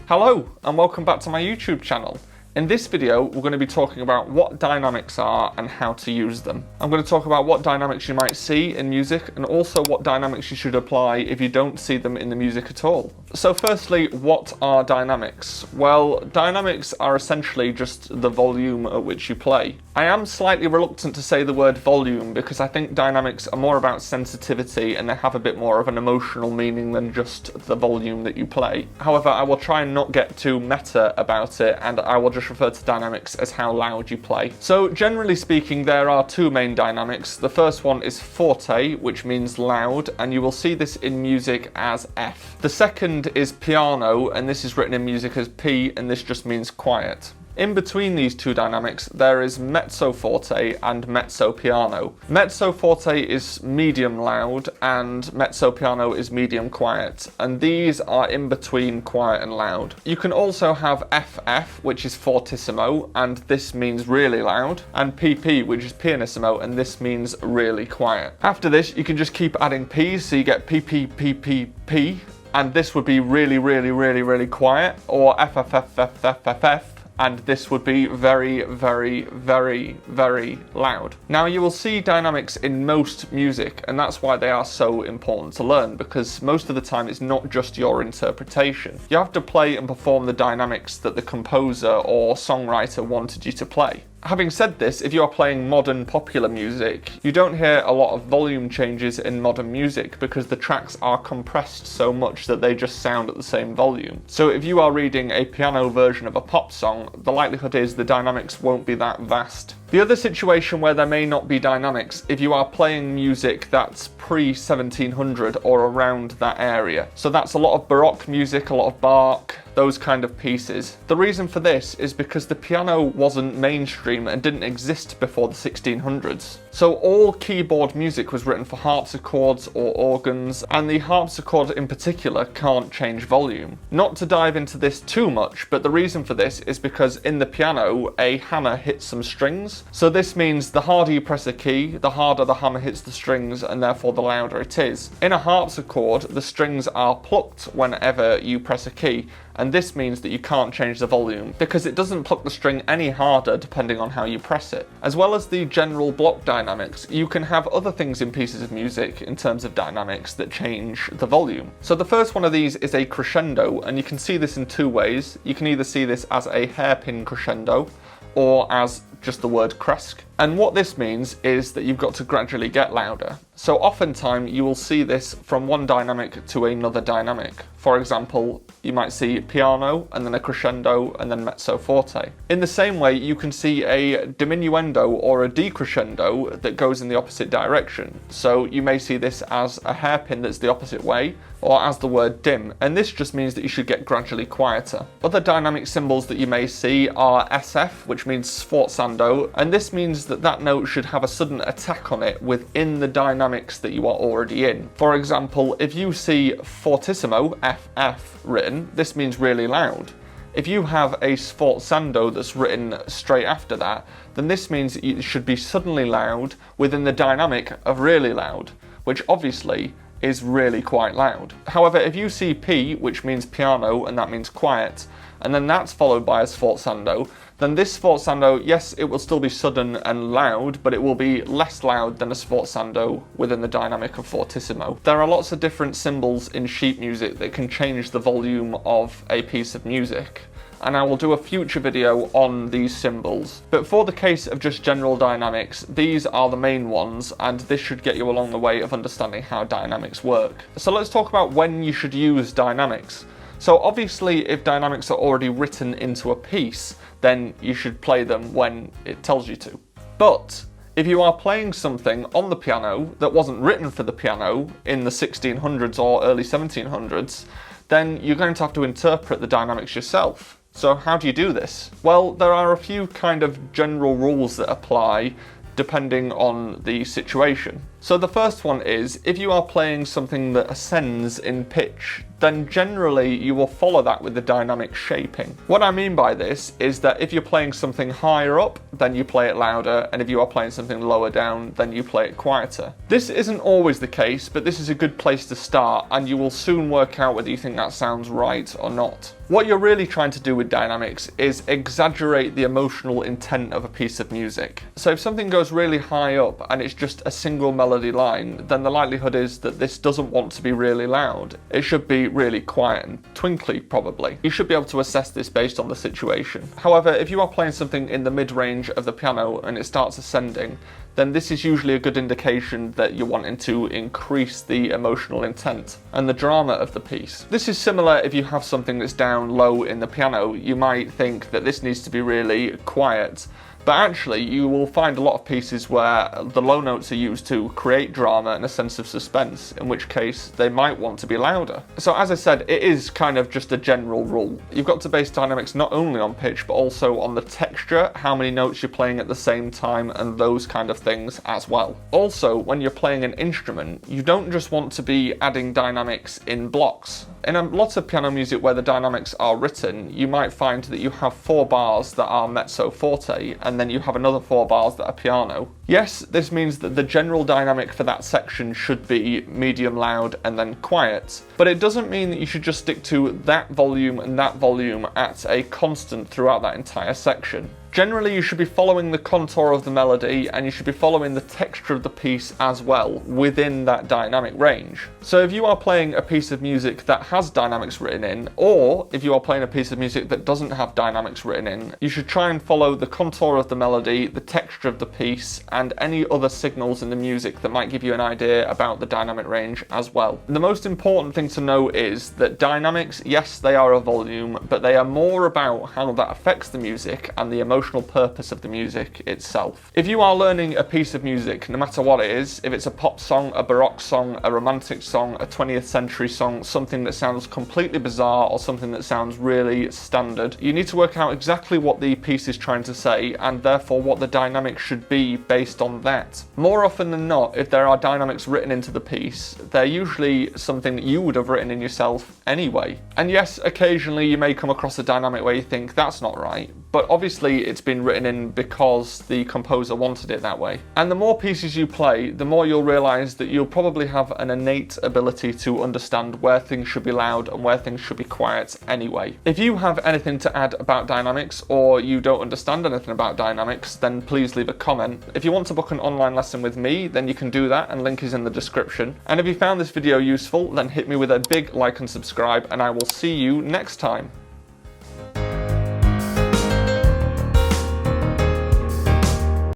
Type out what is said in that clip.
Hello and welcome back to my YouTube channel. In this video we're going to be talking about what dynamics are and how to use them. I'm going to talk about what dynamics you might see in music and also what dynamics you should apply if you don't see them in the music at all. So firstly, what are dynamics? Well, dynamics are essentially just the volume at which you play. I am slightly reluctant to say the word volume because I think dynamics are more about sensitivity and they have a bit more of an emotional meaning than just the volume that you play. However, I will try and not get too meta about it and I will just refer to dynamics as how loud you play. So generally speaking, there are two main dynamics. The first one is forte, which means loud, and you will see this in music as F. The second is piano, and this is written in music as P, and this just means quiet. In between these two dynamics, there is mezzo forte and mezzo piano. Mezzo forte is medium loud and mezzo piano is medium quiet, and these are in between quiet and loud. You can also have FF, which is fortissimo, and this means really loud, and PP, which is pianissimo, and this means really quiet. After this, you can just keep adding P's, so you get PP, PP, P, and this would be really, really, really, really quiet, or FFFFFFF, and this would be very, very, very, very loud. Now you will see dynamics in most music, and that's why they are so important to learn, because most of the time it's not just your interpretation. You have to play and perform the dynamics that the composer or songwriter wanted you to play. Having said this, if you are playing modern popular music, you don't hear a lot of volume changes in modern music because the tracks are compressed so much that they just sound at the same volume. So if you are reading a piano version of a pop song, the likelihood is the dynamics won't be that vast. The other situation where there may not be dynamics, if you are playing music that's pre-1700 or around that area. So that's a lot of Baroque music, a lot of Bach, those kind of pieces. The reason for this is because the piano wasn't mainstream and didn't exist before the 1600s. So all keyboard music was written for harpsichords or organs, and the harpsichord in particular can't change volume. Not to dive into this too much, but the reason for this is because in the piano, a hammer hits some strings. So this means the harder you press a key, the harder the hammer hits the strings, and therefore the louder it is. In a harpsichord, the strings are plucked whenever you press a key, and this means that you can't change the volume because it doesn't pluck the string any harder depending on how you press it. As well as the general block dynamics, you can have other things in pieces of music in terms of dynamics that change the volume. So the first one of these is a crescendo, and you can see this in two ways. You can either see this as a hairpin crescendo or as just the word cresque. And what this means is that you've got to gradually get louder. So oftentimes you will see this from one dynamic to another dynamic. For example, you might see piano and then a crescendo and then mezzo forte. In the same way, you can see a diminuendo or a decrescendo that goes in the opposite direction. So you may see this as a hairpin that's the opposite way, or as the word dim, and this just means that you should get gradually quieter. Other dynamic symbols that you may see are SF, which means sforzando, and this means that that note should have a sudden attack on it within the dynamics that you are already in. For example, if you see fortissimo, FF, written, this means really loud. If you have a sforzando that's written straight after that, then this means it should be suddenly loud within the dynamic of really loud, which obviously is really quite loud. However, if you see P, which means piano, and that means quiet, and then that's followed by a sforzando, then this sforzando, yes, it will still be sudden and loud, but it will be less loud than a sforzando within the dynamic of fortissimo. There are lots of different symbols in sheet music that can change the volume of a piece of music, and I will do a future video on these symbols. But for the case of just general dynamics, these are the main ones, and this should get you along the way of understanding how dynamics work. So let's talk about when you should use dynamics. So obviously, if dynamics are already written into a piece, then you should play them when it tells you to. But if you are playing something on the piano that wasn't written for the piano in the 1600s or early 1700s, then you're going to have to interpret the dynamics yourself. So how do you do this? Well, there are a few kind of general rules that apply depending on the situation. So the first one is, if you are playing something that ascends in pitch, then generally you will follow that with the dynamic shaping. What I mean by this is that if you're playing something higher up, then you play it louder, and if you are playing something lower down, then you play it quieter. This isn't always the case, but this is a good place to start, and you will soon work out whether you think that sounds right or not. What you're really trying to do with dynamics is exaggerate the emotional intent of a piece of music. So if something goes really high up and it's just a single melody line, then the likelihood is that this doesn't want to be really loud. It should be really quiet and twinkly, probably. You should be able to assess this based on the situation. However, if you are playing something in the mid-range of the piano and it starts ascending, then this is usually a good indication that you're wanting to increase the emotional intent and the drama of the piece. This is similar if you have something that's down low in the piano. You might think that this needs to be really quiet, but actually you will find a lot of pieces where the low notes are used to create drama and a sense of suspense, in which case they might want to be louder. So as I said, it is kind of just a general rule. You've got to base dynamics not only on pitch, but also on the texture, how many notes you're playing at the same time, and those kind of things as well. Also, when you're playing an instrument, you don't just want to be adding dynamics in blocks. In a lot of piano music where the dynamics are written, you might find that you have 4 bars that are mezzo forte, and then you have another 4 bars that are piano. Yes, this means that the general dynamic for that section should be medium loud and then quiet, but it doesn't mean that you should just stick to that volume and that volume at a constant throughout that entire section. Generally, you should be following the contour of the melody, and you should be following the texture of the piece as well within that dynamic range. So if you are playing a piece of music that has dynamics written in, or if you are playing a piece of music that doesn't have dynamics written in, you should try and follow the contour of the melody, the texture of the piece, and any other signals in the music that might give you an idea about the dynamic range as well. The most important thing to know is that dynamics, yes, they are a volume, but they are more about how that affects the music and the emotional purpose of the music itself. If you are learning a piece of music, no matter what it is, if it's a pop song, a baroque song, a romantic song, a 20th century song, something that sounds completely bizarre or something that sounds really standard, you need to work out exactly what the piece is trying to say, and therefore what the dynamics should be based on that. More often than not, if there are dynamics written into the piece, they're usually something that you would have written in yourself anyway. And yes, occasionally you may come across a dynamic where you think that's not right, but obviously it's been written in because the composer wanted it that way. And the more pieces you play, the more you'll realise that you'll probably have an innate ability to understand where things should be loud and where things should be quiet anyway. If you have anything to add about dynamics, or you don't understand anything about dynamics, then please leave a comment. If you want to book an online lesson with me, then you can do that, and link is in the description. And if you found this video useful, then hit me with a big like and subscribe, and I will see you next time.